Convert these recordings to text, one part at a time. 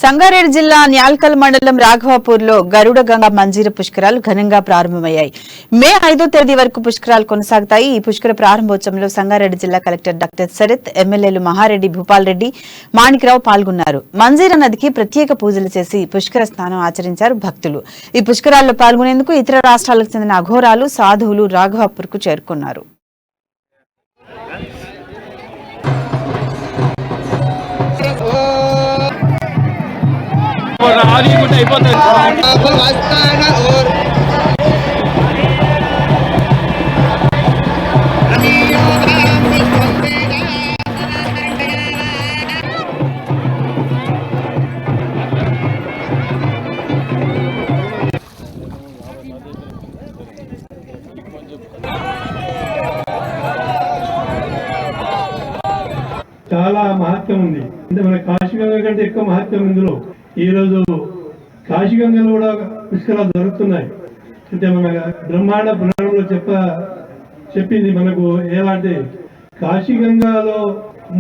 సంగారెడ్డి జిల్లా న్యాల్కల్ మండలం రాఘవాపూర్ లో గరుడ గంగా మంజీర పుష్కరాలు ఘనంగా ప్రారంభమయ్యాయి. మే 5వ తేదీ వరకు పుష్కరాలు కొనసాగుతాయి. ఈ పుష్కర ప్రారంభోత్సవంలో సంగారెడ్డి జిల్లా కలెక్టర్ డాక్టర్ శరత్, ఎమ్మెల్యేలు మహారెడ్డి, భూపాల్ రెడ్డి, మాణిక్రావు పాల్గొన్నారు. మంజీర నదికి ప్రత్యేక పూజలు చేసి పుష్కర స్నానం ఆచరించారు భక్తులు. ఈ పుష్కరాల్లో పాల్గొనేందుకు ఇతర రాష్ట్రాలకు చెందిన అఘోరాలు, సాధువులు రాఘవాపూర్ కు చేరుకున్నారు. చాలా మహత్యం ఉంది. అంటే మన కాశీగంగ కంటే ఎక్కువ మహత్యం ఇందులో. ఈ రోజు కాశీగంగలో కూడా పుష్కరాలు జరుగుతున్నాయి. అంటే మన బ్రహ్మాండ పురాణంలో చెప్పింది మనకు ఎలా అంటే కాశీగంగలో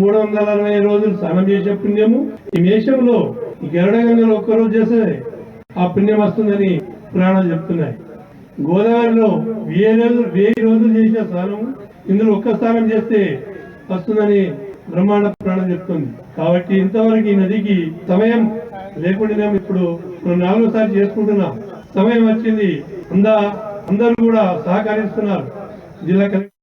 360 రోజులు స్నానం చేసే పుణ్యము, ఈ మేషంలో ఈ గరుడ గంగలో ఒక్కరోజు చేస్తే ఆ పుణ్యం వస్తుందని పురాణాలు చెప్తున్నాయి. గోదావరిలో 1000 రోజులు చేసిన స్నానం ఇందులో ఒక్క స్నానం చేస్తే వస్తుందని బ్రహ్మాండ పురాణం చెప్తుంది. కాబట్టి ఇంతవరకు ఈ నదికి సమయం లేకుండా ఇప్పుడు మనం 4వసారి చేసుకుంటున్నాం. సమయం వచ్చింది, అందరూ కూడా సహకరిస్తున్నారు. జిల్లా